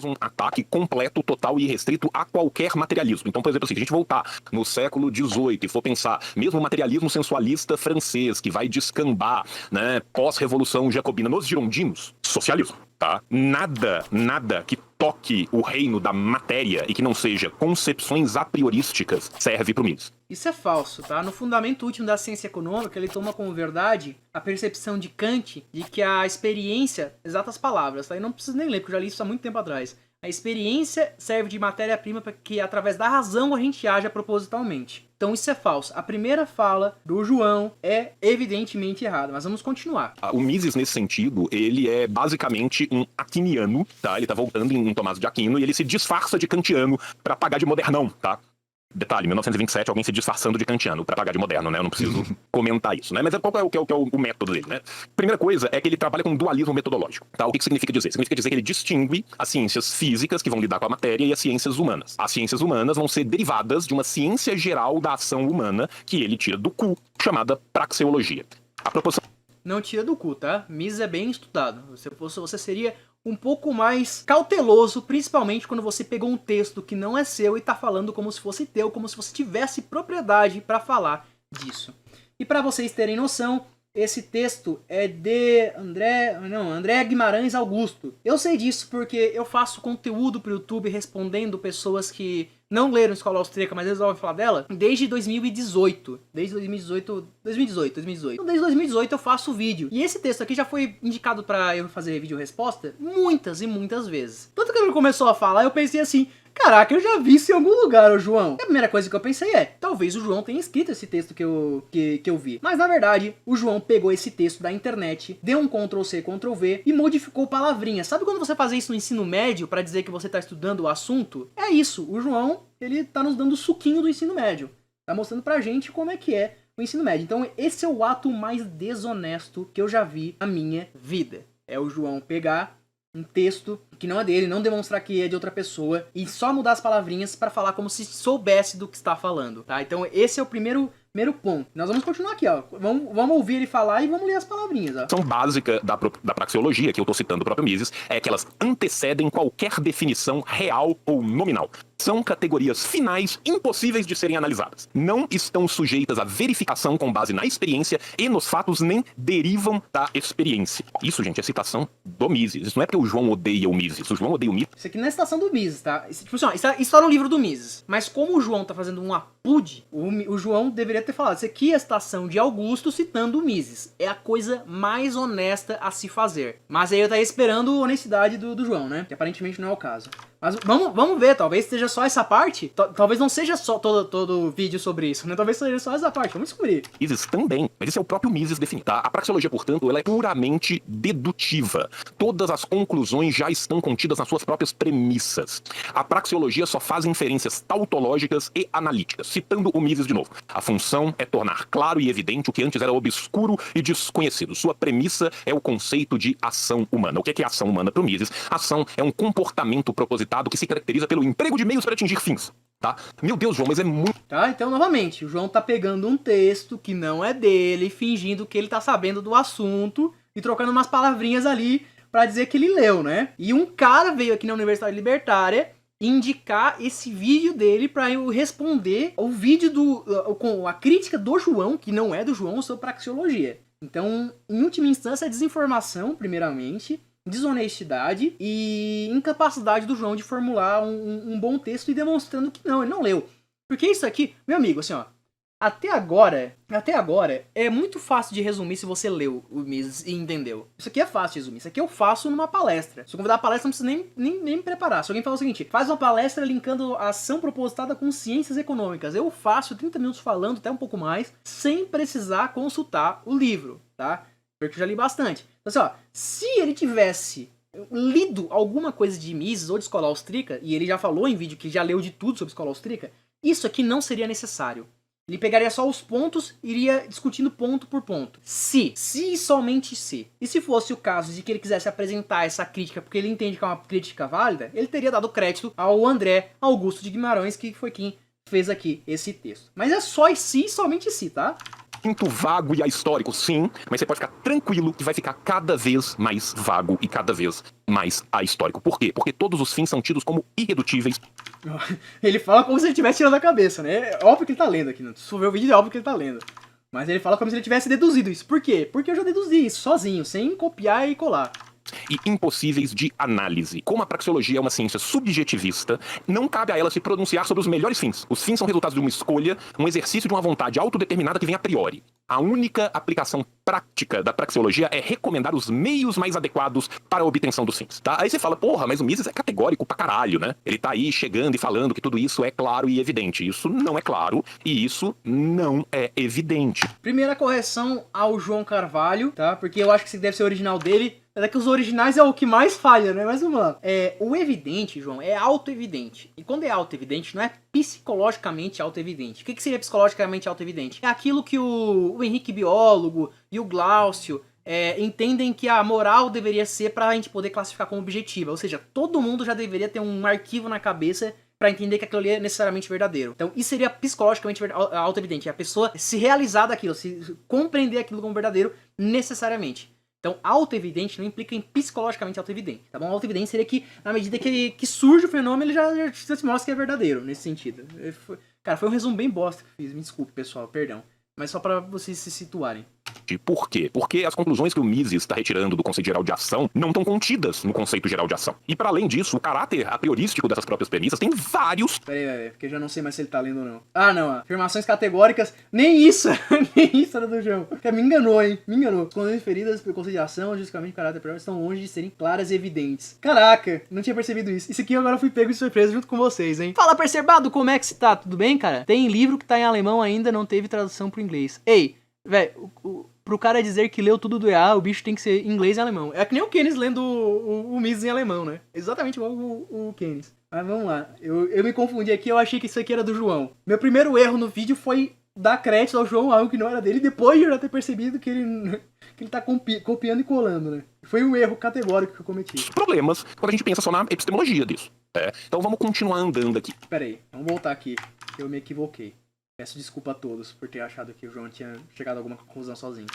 um ataque completo, total e irrestrito a qualquer materialismo. Então, por exemplo, assim, se a gente voltar no século XVIII e for pensar, mesmo o materialismo sensualista francês, que vai descambar, né, pós-revolução jacobina nos girondinos, socialismo, tá? Nada que toque o reino da matéria e que não seja concepções a priorísticas serve para o Mises. Isso é falso, tá? No fundamento último da ciência econômica, ele toma como verdade a percepção de Kant de que a experiência, exatas palavras, tá? Eu não preciso nem ler, porque eu já li isso há muito tempo atrás. A experiência serve de matéria-prima para que, através da razão, a gente haja propositalmente. Então isso é falso. A primeira fala do João é evidentemente errada, mas vamos continuar. O Mises, nesse sentido, ele é basicamente um aquiniano, tá? Ele tá voltando em Tomás de Aquino e ele se disfarça de kantiano para pagar de modernão, tá? Detalhe, 1927, alguém se disfarçando de kantiano pra pagar de moderno, né? Eu não preciso comentar isso, né? Mas qual é o método dele, né? Primeira coisa é que ele trabalha com dualismo metodológico, tá? O que significa dizer? Significa dizer que ele distingue as ciências físicas, que vão lidar com a matéria, e as ciências humanas. As ciências humanas vão ser derivadas de uma ciência geral da ação humana, que ele tira do cu, chamada praxeologia. A proposição... Não tira do cu, tá? Mises é bem estudado. Se você seria um pouco mais cauteloso, principalmente quando você pegou um texto que não é seu e tá falando como se fosse teu, como se você tivesse propriedade para falar disso. E para vocês terem noção, esse texto é de André Guimarães Augusto. Eu sei disso porque eu faço conteúdo pro YouTube respondendo pessoas que não leram Escola Austríaca, mas resolvem falar dela, desde 2018. Desde 2018. Então, desde 2018 eu faço vídeo. E esse texto aqui já foi indicado pra eu fazer vídeo-resposta muitas e muitas vezes. Tanto que quando ele começou a falar, eu pensei assim... Caraca, eu já vi isso em algum lugar, ô João. E a primeira coisa que eu pensei é, talvez o João tenha escrito esse texto que eu vi. Mas na verdade, o João pegou esse texto da internet, deu um Ctrl+C, Ctrl+V e modificou palavrinhas. Sabe quando você faz isso no ensino médio pra dizer que você tá estudando o assunto? É isso, o João, ele tá nos dando o suquinho do ensino médio. Tá mostrando pra gente como é que é o ensino médio. Então esse é o ato mais desonesto que eu já vi na minha vida. É o João pegar um texto que não é dele, não demonstrar que é de outra pessoa e só mudar as palavrinhas para falar como se soubesse do que está falando, tá? Então esse é o primeiro ponto. Nós vamos continuar aqui, ó. Vamos ouvir ele falar e vamos ler as palavrinhas, ó. A questão básica da praxeologia, que eu estou citando o próprio Mises, é que elas antecedem qualquer definição real ou nominal. São categorias finais impossíveis de serem analisadas. Não estão sujeitas à verificação com base na experiência e nos fatos, nem derivam da experiência. Isso, gente, é citação do Mises. Isso não é porque o João odeia o Mises. O João odeia o Mises. Isso aqui não é citação do Mises, tá? Tipo assim, ó, isso tá no livro do Mises. Mas como o João tá fazendo um apude, o João deveria ter falado, isso aqui é a citação de Augusto citando o Mises. É a coisa mais honesta a se fazer. Mas aí eu estaria esperando a honestidade do João, né? Que aparentemente não é o caso. Mas vamos ver, talvez seja só essa parte. Talvez não seja só todo vídeo sobre isso, né? Talvez seja só essa parte, vamos descobrir. Mises também, mas esse é o próprio Mises definido, tá? A praxeologia, portanto, ela é puramente dedutiva. Todas as conclusões já estão contidas nas suas próprias premissas. A praxeologia só faz inferências tautológicas e analíticas. Citando o Mises de novo. A função é tornar claro e evidente o que antes era obscuro e desconhecido. Sua premissa é o conceito de ação humana. O que é ação humana para o Mises? Ação é um comportamento propositado que se caracteriza pelo emprego de meios para atingir fins, tá? Meu Deus, João, mas é muito... Tá, então novamente, o João tá pegando um texto que não é dele, fingindo que ele tá sabendo do assunto e trocando umas palavrinhas ali pra dizer que ele leu, né? E um cara veio aqui na Universidade Libertária indicar esse vídeo dele pra eu responder o vídeo com a crítica do João, que não é do João, sobre praxeologia. Então, em última instância, é desinformação, primeiramente, desonestidade e incapacidade do João de formular um bom texto e demonstrando que não, ele não leu. Porque isso aqui, meu amigo, assim, ó, até agora, é muito fácil de resumir se você leu o Mises e entendeu. Isso aqui é fácil de resumir, isso aqui eu faço numa palestra. Se eu convidar a palestra, não precisa nem me preparar. Se alguém falar o seguinte, faz uma palestra linkando a ação propositada com ciências econômicas, eu faço 30 minutos falando, até um pouco mais, sem precisar consultar o livro, tá? Porque eu já li bastante. Então, assim, ó, se ele tivesse lido alguma coisa de Mises ou de Escola Austríaca, e ele já falou em vídeo que já leu de tudo sobre Escola Austríaca, isso aqui não seria necessário. Ele pegaria só os pontos e iria discutindo ponto por ponto. Se e somente se. E se fosse o caso de que ele quisesse apresentar essa crítica porque ele entende que é uma crítica válida, ele teria dado crédito ao André Augusto de Guimarães, que foi quem fez aqui esse texto. Mas é só se e somente se, tá? muito vago e ahistórico, sim, mas você pode ficar tranquilo que vai ficar cada vez mais vago e cada vez mais ahistórico. Por quê? Porque todos os fins são tidos como irredutíveis. Ele fala como se ele estivesse tirando a cabeça, né? É óbvio que ele tá lendo aqui, né? Se for ver o vídeo, é óbvio que ele tá lendo. Mas ele fala como se ele tivesse deduzido isso. Por quê? Porque eu já deduzi isso sozinho, sem copiar e colar. E impossíveis de análise. Como a praxeologia é uma ciência subjetivista, não cabe a ela se pronunciar sobre os melhores fins. Os fins são resultados de uma escolha, um exercício de uma vontade autodeterminada que vem a priori. A única aplicação prática da praxeologia é recomendar os meios mais adequados para a obtenção dos fins, tá? Aí você fala, porra, mas o Mises é categórico pra caralho, né? Ele tá aí chegando e falando que tudo isso é claro e evidente. Isso não é claro e isso não é evidente. Primeira correção ao João Carvalho, tá? Porque eu acho que esse deve ser o original dele. É que os originais é o que mais falha, né? Mas vamos lá. O evidente, João, é auto-evidente. E quando é auto-evidente, não é psicologicamente auto-evidente. O que seria psicologicamente auto-evidente? É aquilo que o Henrique Biólogo e o Glaucio entendem que a moral deveria ser pra gente poder classificar como objetiva. Ou seja, todo mundo já deveria ter um arquivo na cabeça pra entender que aquilo ali é necessariamente verdadeiro. Então, isso seria psicologicamente auto-evidente. É a pessoa se realizar daquilo, se compreender aquilo como verdadeiro necessariamente. Então, auto-evidente não implica em psicologicamente auto-evidente, tá bom? Auto-evidente seria que, na medida que surge o fenômeno, ele já se mostra que é verdadeiro, nesse sentido. Cara, foi um resumo bem bosta que eu fiz, me desculpe, pessoal, perdão. Mas só pra vocês se situarem. Por quê? Porque as conclusões que o Mises está retirando do conceito geral de ação não estão contidas no conceito geral de ação. E para além disso, o caráter a priorístico dessas próprias premissas tem vários... Peraí, porque eu já não sei mais se ele tá lendo ou não. Ah, não, afirmações categóricas, nem isso, nem isso era do João. Que me enganou, hein, me enganou. As conclusões referidas pelo conceito de ação, justamente caráter priori, estão longe de serem claras e evidentes. Caraca, não tinha percebido isso. Isso aqui agora eu fui pego de surpresa junto com vocês, hein. Fala, percerbado, como é que você tá? Tudo bem, cara? Tem livro que tá em alemão ainda, não teve tradução pro inglês. Ei, velho, pro cara dizer que leu tudo do EA, o bicho tem que ser inglês e alemão. É que nem o Keynes lendo o Mises em alemão, né? Exatamente igual o Keynes. Mas vamos lá. Eu me confundi aqui, eu achei que isso aqui era do João. Meu primeiro erro no vídeo foi dar crédito ao João algo que não era dele, depois de eu já ter percebido que ele tá copiando e colando, né? Foi um erro categórico que eu cometi. Problemas quando a gente pensa só na epistemologia disso. Então vamos continuar andando aqui. Pera aí, vamos voltar aqui, que eu me equivoquei. Peço desculpa a todos por ter achado que o João tinha chegado a alguma conclusão sozinho.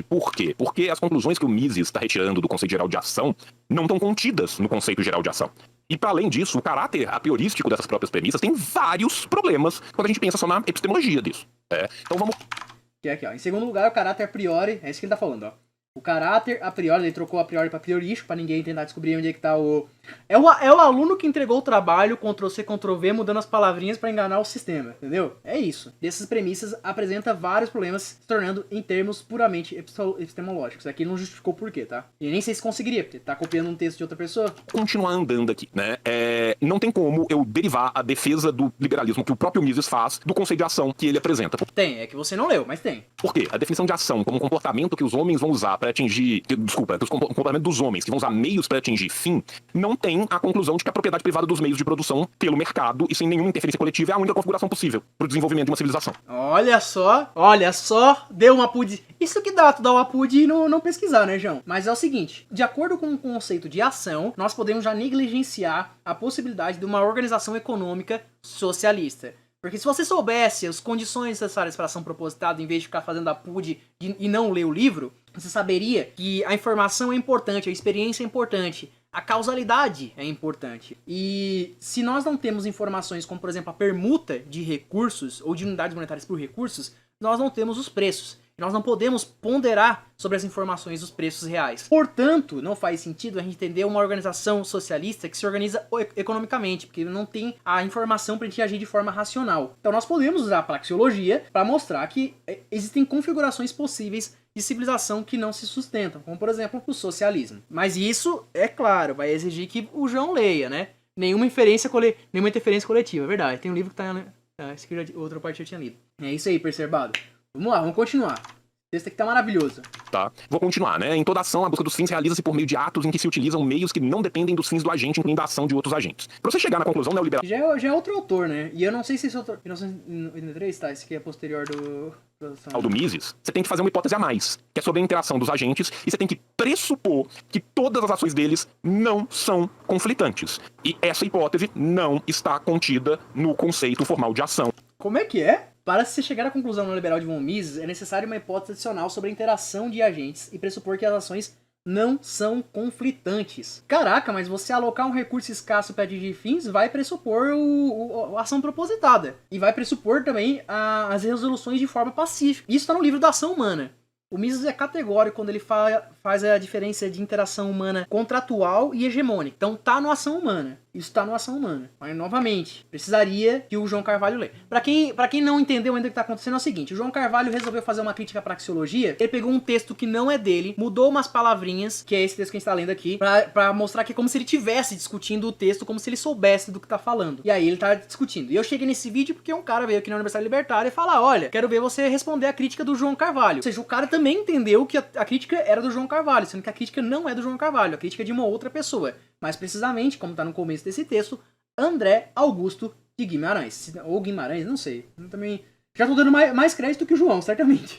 Por quê? Porque as conclusões que o Mises está retirando do conceito geral de ação não estão contidas no conceito geral de ação. E para além disso, o caráter a priorístico dessas próprias premissas tem vários problemas quando a gente pensa só na epistemologia disso. Então vamos... Que é aqui, ó. Em segundo lugar, o caráter a priori, é isso que ele tá falando, ó. O caráter a priori, ele trocou a priori pra priorístico, pra ninguém tentar descobrir onde é que tá o... É o aluno que entregou o trabalho, Ctrl-C, Ctrl-V, mudando as palavrinhas pra enganar o sistema, entendeu? É isso. Dessas premissas, apresenta vários problemas, se tornando em termos puramente epistemológicos. Aqui não justificou por quê, tá? E nem sei se conseguiria, porque tá copiando um texto de outra pessoa. Continuar andando aqui, né? Não tem como eu derivar a defesa do liberalismo que o próprio Mises faz do conceito de ação que ele apresenta. Tem, é que você não leu, mas tem. Por quê? A definição de ação como um comportamento que os homens vão usar para atingir... Desculpa, o comportamento dos homens que vão usar meios para atingir fim, não tem a conclusão de que a propriedade privada dos meios de produção pelo mercado e sem nenhuma interferência coletiva é a única configuração possível para o desenvolvimento de uma civilização. Olha só, deu uma PUD. Isso que dá, tu dá uma PUD e não pesquisar, né, João? Mas é o seguinte, de acordo com o conceito de ação, nós podemos já negligenciar a possibilidade de uma organização econômica socialista. Porque se você soubesse as condições necessárias para ação propositada, em vez de ficar fazendo a PUD e não ler o livro, você saberia que a informação é importante, a experiência é importante, a causalidade é importante. E se nós não temos informações como, por exemplo, a permuta de recursos ou de unidades monetárias por recursos, nós não temos os preços. Nós não podemos ponderar sobre as informações dos preços reais. Portanto, não faz sentido a gente entender uma organização socialista que se organiza economicamente, porque não tem a informação para a gente agir de forma racional. Então nós podemos usar a praxeologia para mostrar que existem configurações possíveis de civilização que não se sustentam, como por exemplo o socialismo. Mas isso, é claro, vai exigir que o João leia, né? Nenhuma interferência coletiva, é verdade. Tem um livro que tá... esse aqui outra parte eu tinha lido. É isso aí, percerbado. Vamos lá, vamos continuar. O texto aqui tá maravilhoso. Tá, vou continuar, né? Em toda ação, a busca dos fins realiza-se por meio de atos em que se utilizam meios que não dependem dos fins do agente, incluindo a ação de outros agentes. Pra você chegar na conclusão neoliberal... Já é outro autor, né? E eu não sei se esse autor... 1983, tá? Esse aqui é posterior do Mises, você tem que fazer uma hipótese a mais, que é sobre a interação dos agentes, e você tem que pressupor que todas as ações deles não são conflitantes. E essa hipótese não está contida no conceito formal de ação. Como é que é? Para se chegar à conclusão não liberal de von Mises, é necessário uma hipótese adicional sobre a interação de agentes e pressupor que as ações não são conflitantes. Caraca, mas você alocar um recurso escasso para atingir fins vai pressupor a ação propositada. E vai pressupor também as resoluções de forma pacífica. Isso está no livro da ação humana. O Mises é categórico quando ele faz a diferença de interação humana contratual e hegemônica. Então tá no ação humana. Isso tá no ação humana. Mas, novamente, precisaria que o João Carvalho lê. Pra quem não entendeu ainda o que tá acontecendo é o seguinte. O João Carvalho resolveu fazer uma crítica à praxeologia. Ele pegou um texto que não é dele, mudou umas palavrinhas, que é esse texto que a gente tá lendo aqui, pra mostrar que é como se ele estivesse discutindo o texto, como se ele soubesse do que tá falando. E aí ele tá discutindo. E eu cheguei nesse vídeo porque um cara veio aqui na Universidade Libertária e falar, olha, quero ver você responder a crítica do João Carvalho. Ou seja, o cara também entendeu que a crítica era do João Carvalho, sendo que a crítica não é do João Carvalho, a crítica é de uma outra pessoa. Mais precisamente, como tá no começo desse texto, André Augusto de Guimarães. Ou Guimarães, não sei. Eu também já tô dando mais crédito que o João, certamente.